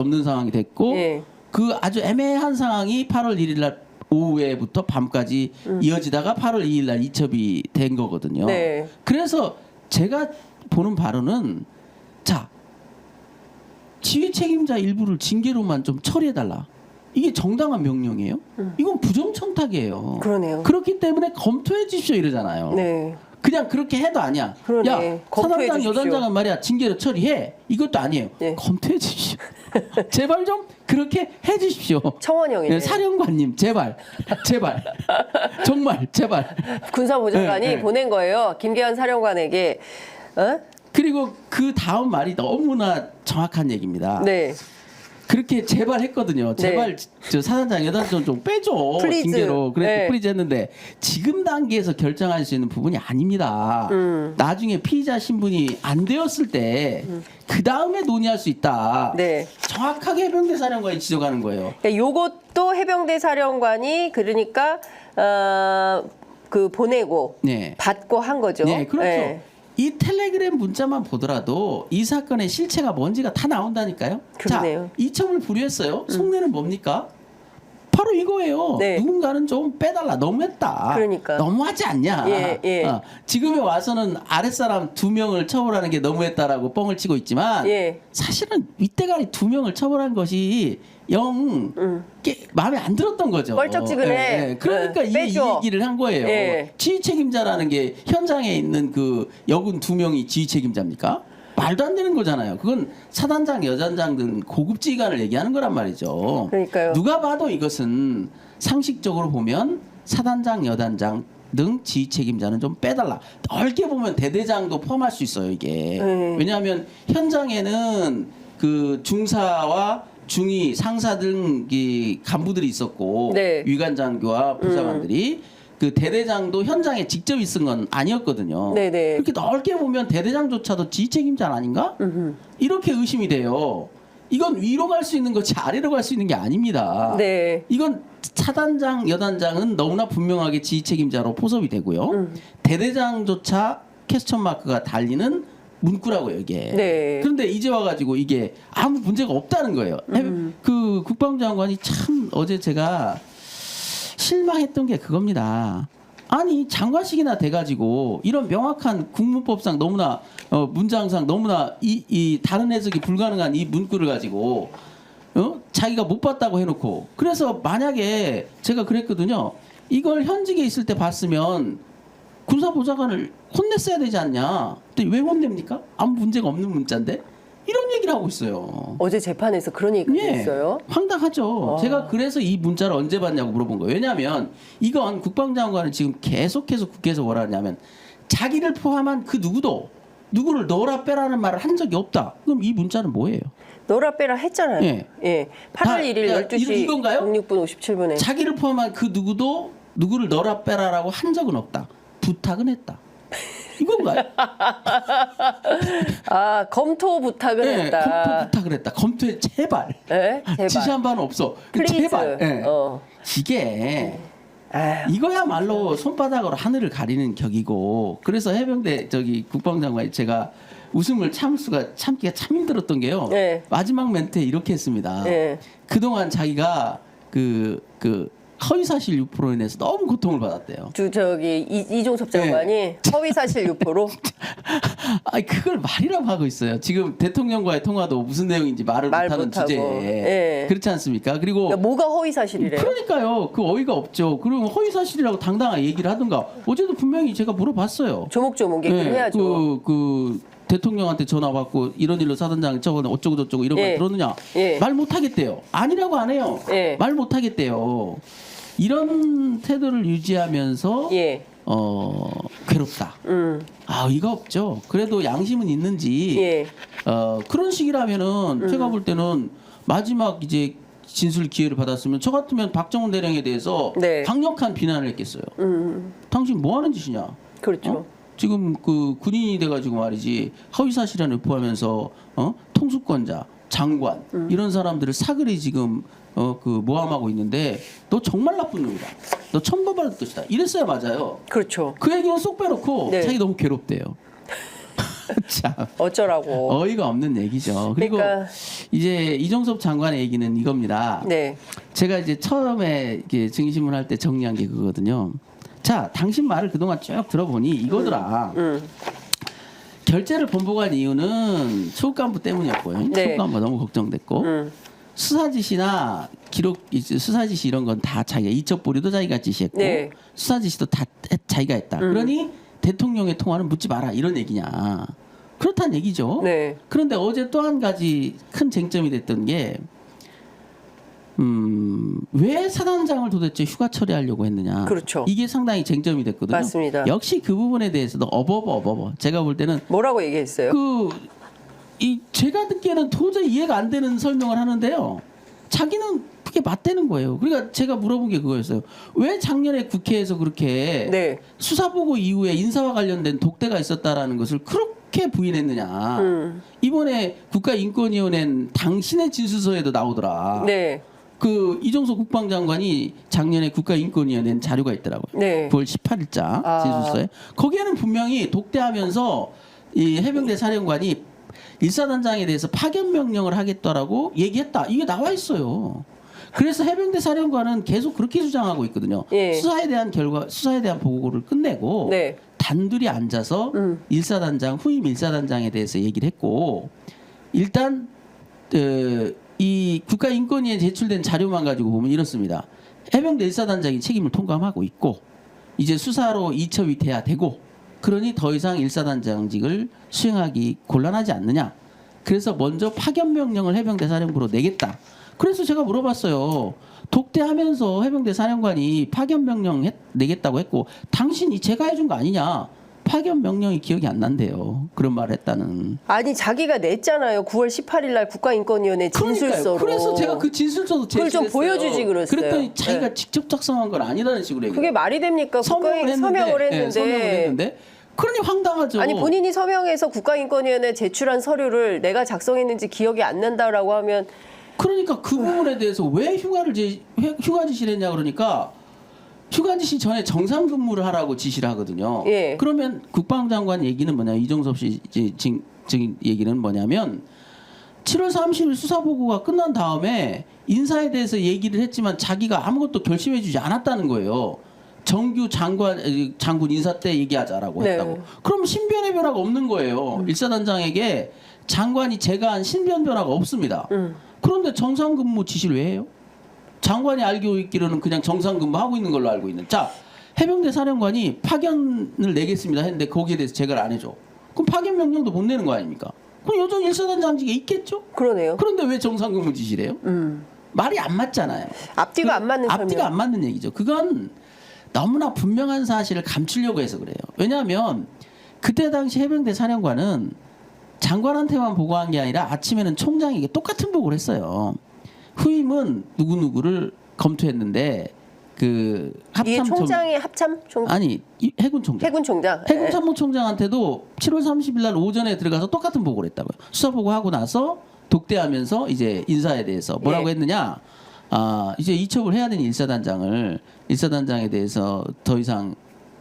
없는 상황이 됐고 예. 그 아주 애매한 상황이 8월 1일 날 오후에부터 밤까지 이어지다가 8월 2일 날 이첩이 된 거거든요. 네. 그래서 제가 보는 바로는 자 지휘 책임자 일부를 징계로만 좀 처리해달라. 이게 정당한 명령이에요? 이건 부정청탁이에요. 그러네요. 그렇기 때문에 검토해 주십시오 이러잖아요. 네. 그냥 그렇게 해도 아니야. 그러네. 야, 검토해 사단장 주십시오. 여단장은 말이야 징계로 처리해. 이것도 아니에요. 네. 검토해 주십시오. 제발 좀 그렇게 해 주십시오. 청원형이네. 네, 사령관님 제발 제발 정말 제발. 군사보좌관이 네, 네. 보낸 거예요. 김계한 사령관에게. 어? 그리고 그 다음 말이 너무나 정확한 얘기입니다. 네. 그렇게 제발 했거든요. 제발 저 사단장 여단장 좀 빼줘. 플리즈. 징계로. 그래서 네. 플리즈 했는데 지금 단계에서 결정할 수 있는 부분이 아닙니다. 나중에 피의자 신분이 안 되었을 때 그 다음에 논의할 수 있다. 네. 정확하게 해병대 사령관이 지적하는 거예요. 그러니까 요것도 해병대 사령관이 그러니까 그 보내고 네. 받고 한 거죠. 네, 그렇죠. 네. 이 텔레그램 문자만 보더라도 이 사건의 실체가 뭔지가 다 나온다니까요. 그러네요. 자, 이첩을 불이했어요. 속내는 뭡니까? 바로 이거예요. 네. 누군가는 좀 빼달라. 너무했다. 그러니까. 너무하지 않냐. 예, 예. 지금에 와서는 아랫사람 2명을 처벌하는 게 너무했다라고 뻥을 치고 있지만 예. 사실은 윗대가리 2명을 처벌한 것이 영 마음에 안 들었던 거죠. 껄쩍지근해. 그러니까 이 빼줘. 얘기를 한 거예요. 예. 지휘 책임자라는 게 현장에 있는 그 여군 2명이 지휘 책임자입니까? 말도 안 되는 거잖아요. 그건 사단장, 여단장 등 고급 지휘관을 얘기하는 거란 말이죠. 그러니까요. 누가 봐도 이것은 상식적으로 보면 사단장, 여단장 등 지휘 책임자는 좀 빼달라. 넓게 보면 대대장도 포함할 수 있어요, 이게. 왜냐하면 현장에는 그 중사와 중위, 상사 등 이 간부들이 있었고 네. 위관장교와 부사관들이 그 대대장도 현장에 직접 있은 건 아니었거든요. 네네. 그렇게 넓게 보면 대대장조차도 지휘 책임자 아닌가? 이렇게 의심이 돼요. 이건 위로 갈 수 있는 것이 아래로 갈 수 있는 게 아닙니다. 네. 이건 사단장, 여단장은 너무나 분명하게 지휘 책임자로 포섭이 되고요. 대대장조차 퀘스천 마크가 달리는 문구라고요, 이게. 네. 그런데 이제 와가지고 이게 아무 문제가 없다는 거예요. 그 국방장관이 참 어제 제가 실망했던 게 그겁니다. 아니 장관식이나 돼가지고 이런 명확한 국문법상 너무나 문장상 너무나 이 다른 해석이 불가능한 이 문구를 가지고 자기가 못 봤다고 해놓고 그래서 만약에 제가 그랬거든요. 이걸 현직에 있을 때 봤으면 군사보좌관을 혼냈어야 되지 않냐. 근데 왜 혼냅니까? 아무 문제가 없는 문자인데 이런 얘기를 하고 있어요. 어제 재판에서 그런 얘기가 있어요. 황당하죠. 제가 그래서 이 문자를 언제 받냐고 물어본 거예요. 왜냐하면 이건 국방장관은 지금 계속해서 국회에서 뭐라 하냐면 자기를 포함한 그 누구를 넣어라 빼라는 말을 한 적이 없다. 그럼 이 문자는 뭐예요? 너라 빼라 했잖아요. 예. 예. 8월 1일 12시 이건가요? 06분 57분에. 자기를 포함한 그 누구를 넣어라 빼라라고 한 적은 없다. 부탁은 했다. 이건가요? 아, 검토 부탁을 네, 했다. 검토 부탁을 했다. 검토해 제발. 예? 제발. 지시한 바는 없어. 플리즈. 제발. 예. 어. 이게 아휴. 이거야말로 손바닥으로 하늘을 가리는 격이고 그래서 해병대 국방장관이 제가 웃음을 참기가 참 힘들었던 게요. 네. 마지막 멘트에 이렇게 했습니다. 네. 그동안 자기가 그 허위사실 유포로 인해서 너무 고통을 받았대요. 이종섭 장관이 허위사실 유포로 아니 그걸 말이라고 하고 있어요. 지금 대통령과의 통화도 무슨 내용인지 말을 못하는 못하고. 주제에 예. 그렇지 않습니까? 그리고 그러니까 뭐가 허위사실이래요? 그러니까요. 그 어이가 없죠. 그러면 허위사실이라고 당당하게 얘기를 하든가. 어제도 분명히 제가 물어봤어요. 조목조목 얘기를 네, 해야죠. 대통령한테 전화 받고 이런 일로 사단장이 저번에 어쩌고 저쩌고 이런 말 들었느냐. 예. 말 못하겠대요. 아니라고 안 해요. 예. 말 못하겠대요. 이런 태도를 유지하면서 예. 괴롭다. 의가 없죠. 그래도 양심은 있는지 예. 그런 식이라면은 제가 볼 때는 마지막 이제 진술 기회를 받았으면 저 같으면 박정훈 대령에 대해서 네. 강력한 비난을 했겠어요. 당신 뭐 하는 짓이냐? 그렇죠. 지금 그 군인이 돼가지고 말이지 허위사실을 유포하면서 통수권자, 장관 이런 사람들을 사그리 지금 모함하고 있는데 너 정말 나쁜 놈이다. 너 천벌받을 것이다. 이랬어야 맞아요. 그렇죠. 그 얘기는 쏙 빼놓고 네. 자기 너무 괴롭대요. 참 어쩌라고. 어이가 없는 얘기죠. 그리고 그러니까 이제 이종섭 장관의 얘기는 이겁니다. 네. 제가 이제 처음에 이게 증인신문 할 때 정리한 게 그거거든요. 자, 당신 말을 그동안 쭉 들어보니 이거더라. 결재를 번복한 이유는 초급간부 때문이었고요. 네. 초급간부가 너무 걱정됐고 수사지시나 기록 수사지시 이런 건 다 자기가 이첩보리도 자기가 지시했고 네. 수사지시도 다 자기가 했다. 그러니 대통령의 통화는 묻지 마라 이런 얘기냐. 그렇다는 얘기죠. 네. 그런데 어제 또 한 가지 큰 쟁점이 됐던 게 왜 사단장을 도대체 휴가 처리하려고 했느냐. 그렇죠. 이게 상당히 쟁점이 됐거든요. 맞습니다. 역시 그 부분에 대해서도 어버버. 제가 볼 때는 뭐라고 얘기했어요? 제가 듣기에는 도저히 이해가 안 되는 설명을 하는데요. 자기는 그게 맞대는 거예요. 그러니까 제가 물어본 게 그거였어요. 왜 작년에 국회에서 그렇게 네. 수사보고 이후에 인사와 관련된 독대가 있었다라는 것을 그렇게 부인했느냐. 이번에 국가인권위원회는 당신의 진술서에도 나오더라. 네. 그 이종석 국방장관이 작년에 국가인권위원회 낸 자료가 있더라고요. 네. 9월 18일자 진술서에. 거기에는 분명히 독대하면서 이 해병대 사령관이 일사단장에 대해서 파견 명령을 하겠다라고 얘기했다. 이게 나와 있어요. 그래서 해병대 사령관은 계속 그렇게 주장하고 있거든요. 예. 수사에 대한 보고를 끝내고 네. 단둘이 앉아서 일사단장 후임 일사단장에 대해서 얘기를 했고 일단 이 국가인권위에 제출된 자료만 가지고 보면 이렇습니다. 해병대 일사단장이 책임을 통감하고 있고 이제 수사로 이첩이 돼야 되고 그러니 더 이상 일사단장직을 수행하기 곤란하지 않느냐. 그래서 먼저 파견 명령을 해병대 사령부로 내겠다. 그래서 제가 물어봤어요. 독대하면서 해병대 사령관이 파견 명령 내겠다고 했고 당신이 제가 해준 거 아니냐. 파견 명령이 기억이 안 난대요. 그런 말을 했다는. 아니 자기가 냈잖아요. 9월 18일 날 국가인권위원회 진술서로. 그래서 제가 그 진술서도 그걸 좀 제출했어요. 보여주지 그랬어요. 그랬더니 자기가 네. 직접 작성한 건 아니라는 식으로 얘기해요. 그게 말이 됩니까? 서명을 서명을 했는데. 서명을 했는데. 그러니 황당하죠. 아니 본인이 서명해서 국가인권위원회에 제출한 서류를 내가 작성했는지 기억이 안 난다라고 하면 그러니까 그 부분에 대해서 왜 휴가 지시를 했냐 그러니까 휴가 지시 전에 정상 근무를 하라고 지시를 하거든요. 예. 그러면 국방장관 얘기는 뭐냐 이종섭 씨 지금 얘기는 뭐냐면 7월 30일 수사 보고가 끝난 다음에 인사에 대해서 얘기를 했지만 자기가 아무것도 결심해주지 않았다는 거예요. 정규 장군 인사 때 얘기하자라고 네. 했다고. 그럼 신변의 변화가 없는 거예요. 일사단장에게 장관이 제거한 신변 변화가 없습니다. 그런데 정상 근무 지시를 왜 해요? 장관이 알고 있기로는 그냥 정상 근무하고 있는 걸로 알고 있는. 자, 해병대 사령관이 파견을 내겠습니다 했는데 거기에 대해서 제거를 안 해줘. 그럼 파견 명령도 못 내는 거 아닙니까? 그럼 여전히 일사단장직에 있겠죠? 그러네요. 그런데 왜 정상 근무 지시를 해요? 말이 안 맞잖아요. 앞뒤가 안 맞는 설명. 앞뒤가 안 맞는 얘기죠. 그건 너무나 분명한 사실을 감추려고 해서 그래요. 왜냐하면 그때 당시 해병대 사령관은 장관한테만 보고한 게 아니라 아침에는 총장에게 똑같은 보고를 했어요. 후임은 누구누구를 검토했는데 그 이게 총장의 합참 아니 해군 총장. 해군 총장. 해군 참모총장한테도 7월 30일 날 오전에 들어가서 똑같은 보고를 했다고요. 수사 보고하고 나서 독대하면서 이제 인사에 대해서 뭐라고 예. 했느냐? 이제 이첩을 해야 되는 일사단장에 대해서 더 이상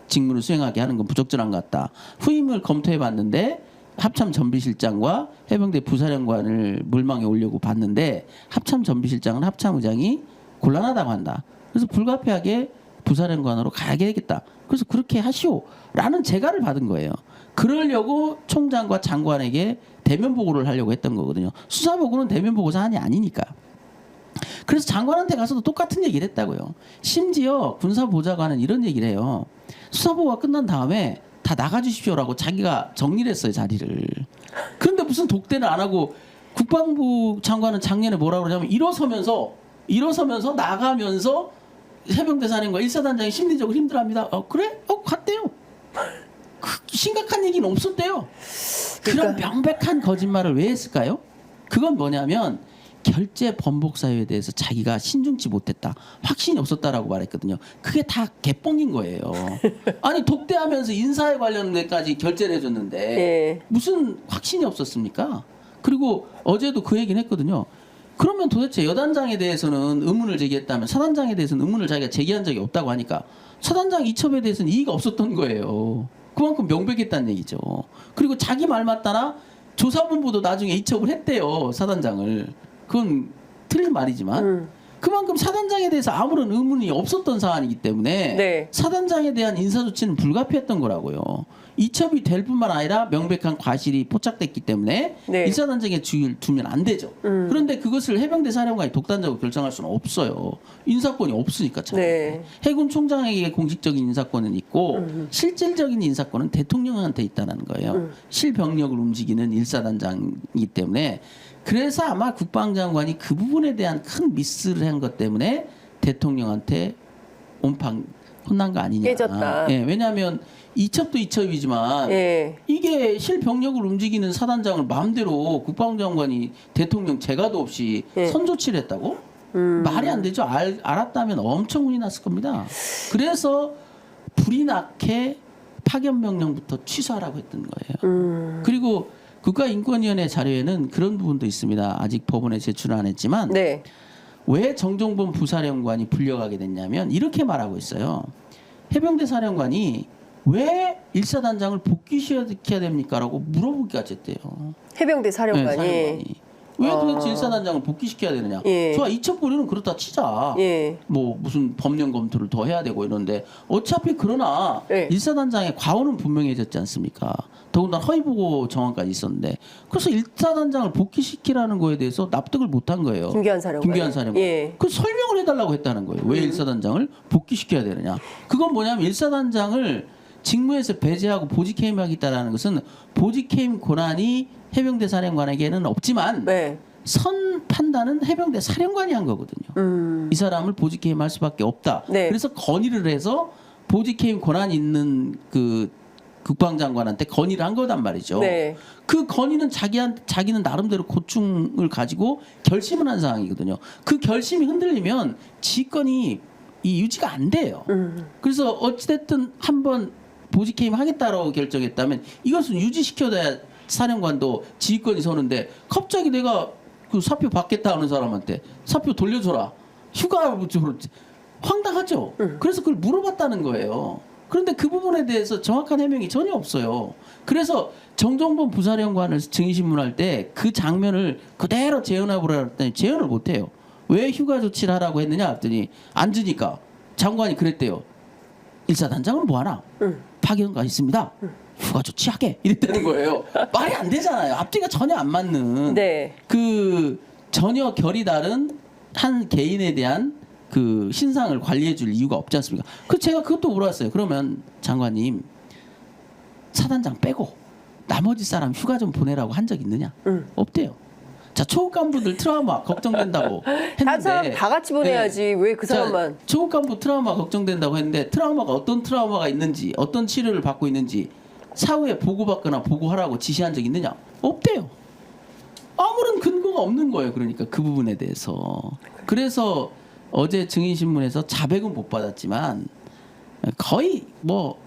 직무를 수행하게 하는 건 부적절한 것 같다. 후임을 검토해 봤는데 합참 전비실장과 해병대 부사령관을 물망에 오려고 봤는데 합참 전비실장은 합참 의장이 곤란하다고 한다. 그래서 불가피하게 부사령관으로 가게 되겠다. 그래서 그렇게 하시오라는 재가를 받은 거예요. 그러려고 총장과 장관에게 대면 보고를 하려고 했던 거거든요. 수사 보고는 대면 보고 사안이 아니니까. 그래서 장관한테 가서도 똑같은 얘기를 했다고요. 심지어 군사보좌관은 이런 얘기를 해요. 수사보고가 끝난 다음에 다 나가주십시오라고 자기가 정리를 했어요, 자리를. 그런데 무슨 독대를 안 하고 국방부 장관은 작년에 뭐라고 그러냐면 일어서면서 나가면서 해병대 사령관 일사단장이 심리적으로 힘들어합니다. 그래? 갔대요. 심각한 얘기는 없었대요. 그런 명백한 거짓말을 왜 했을까요? 그건 뭐냐면 결재 번복 사유에 대해서 자기가 신중치 못했다. 확신이 없었다라고 말했거든요. 그게 다 개뻥인 거예요. 아니 독대하면서 인사에 관련된까지 결재를 해줬는데 예. 무슨 확신이 없었습니까? 그리고 어제도 그 얘기는 했거든요. 그러면 도대체 여단장에 대해서는 의문을 제기했다면 사단장에 대해서는 의문을 자기가 제기한 적이 없다고 하니까 사단장 이첩에 대해서는 이의가 없었던 거예요. 그만큼 명백했다는 얘기죠. 그리고 자기 말 맞다나 조사본부도 나중에 이첩을 했대요. 사단장을. 그건 틀린 말이지만 그만큼 사단장에 대해서 아무런 의문이 없었던 사안이기 때문에 네. 사단장에 대한 인사조치는 불가피했던 거라고요. 이첩이 될 뿐만 아니라 명백한 과실이 포착됐기 때문에 네. 일사단장에 두면 안 되죠. 그런데 그것을 해병대 사령관이 독단적으로 결정할 수는 없어요. 인사권이 없으니까. 네. 해군 총장에게 공식적인 인사권은 있고 실질적인 인사권은 대통령한테 있다는 거예요. 실병력을 움직이는 일사단장이기 때문에 그래서 아마 국방장관이 그 부분에 대한 큰 미스를 한 것 때문에 대통령한테 온팡 혼난 거 아니냐. 깨졌다. 예, 왜냐하면 이첩도 이첩이지만 예. 이게 실병력을 움직이는 사단장을 마음대로 국방장관이 대통령 재가도 없이 예. 선조치를 했다고? 말이 안 되죠. 알았다면 엄청 혼이 났을 겁니다. 그래서 불이 나게 파견 명령부터 취소하라고 했던 거예요. 그리고 국가인권위원회 자료에는 그런 부분도 있습니다. 아직 법원에 제출 안 했지만 네. 왜 정종범 부사령관이 불려가게 됐냐면 이렇게 말하고 있어요. 해병대 사령관이 왜 일사단장을 복귀시켜야 됩니까? 라고 물어보기까지 했대요. 해병대 사령관이. 네, 사령관이. 왜 도대체 일사단장을 복귀시켜야 되느냐? 예. 좋아, 이첩보리는 그렇다 치자. 예. 뭐 무슨 법령 검토를 더 해야 되고 이런데 어차피 그러나 예. 일사단장의 과오는 분명해졌지 않습니까? 더군다나 허위보고 정황까지 있었는데 그래서 일사단장을 복귀시키라는 거에 대해서 납득을 못한 거예요. 김기환 사령관. 김기환 사령관. 예. 그 설명을 해달라고 했다는 거예요. 왜 일사단장을 복귀시켜야 되느냐? 그건 뭐냐면 일사단장을 직무에서 배제하고 보직해임하겠다라는 것은 보직해임 권한이 해병대 사령관에게는 없지만 네. 선 판단은 해병대 사령관이 한 거거든요. 이 사람을 보직해임할 수밖에 없다. 네. 그래서 건의를 해서 보직해임 권한 있는 그 국방장관한테 건의를 한 거단 말이죠. 네. 그 건의는 자기는 나름대로 고충을 가지고 결심을 한 상황이거든요. 그 결심이 흔들리면 지휘권이 유지가 안 돼요. 그래서 어찌됐든 한번 보직해임 하겠다라고 결정했다면 이것은 유지시켜야 사령관도 지휘권이 서는데 갑자기 내가 그 사표 받겠다 하는 사람한테 사표 돌려줘라. 휴가 황당하죠. 그래서 그걸 물어봤다는 거예요. 그런데 그 부분에 대해서 정확한 해명이 전혀 없어요. 그래서 정종범 부사령관을 증인신문할 때 그 장면을 그대로 재현해보라 했더니 재현을 못해요. 왜 휴가 조치를 하라고 했느냐 했더니 안 주니까 장관이 그랬대요. 일사단장은 뭐하나? 파견가 있습니다. 휴가 조치하게 이랬다는 거예요. 말이 안 되잖아요. 앞뒤가 전혀 안 맞는 네. 그 전혀 결이 다른 한 개인에 대한 그 신상을 관리해 줄 이유가 없지 않습니까? 그 제가 그것도 물어봤어요. 그러면 장관님 사단장 빼고 나머지 사람 휴가 좀 보내라고 한 적 있느냐? 없대요. 자, 초급 간부들 트라우마 걱정된다고 다른 사람 했는데 다 같이 보내야지. 네. 왜 그 사람만? 자, 초급 간부 트라우마 걱정된다고 했는데 트라우마가 어떤 트라우마가 있는지 어떤 치료를 받고 있는지 사후에 보고받거나 보고하라고 지시한 적 있느냐? 없대요. 아무런 근거가 없는 거예요. 그러니까 그 부분에 대해서. 그래서 어제 증인신문에서 자백은 못 받았지만 거의 뭐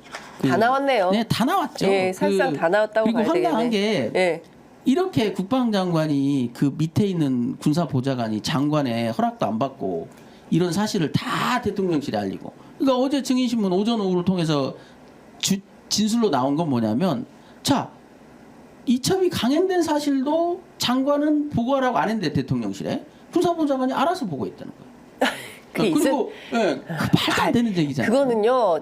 다 나왔네요. 네, 다 나왔죠. 예, 사실상 다 나왔다고 그리고 봐야 황당한 되겠네. 게 예. 이렇게 국방장관이 그 밑에 있는 군사보좌관이 장관의 허락도 안 받고 이런 사실을 다 대통령실에 알리고. 그러니까 어제 증인신문 오전 오후를 통해서 진술로 나온 건 뭐냐면 자 이첩이 강행된 사실도 장관은 보고하라고 안 했는데 대통령실에 군사보좌관이 알아서 보고했다는 거예요. 그 그리고 예, 그 말도 안 되는 얘기잖아요. 그거는요.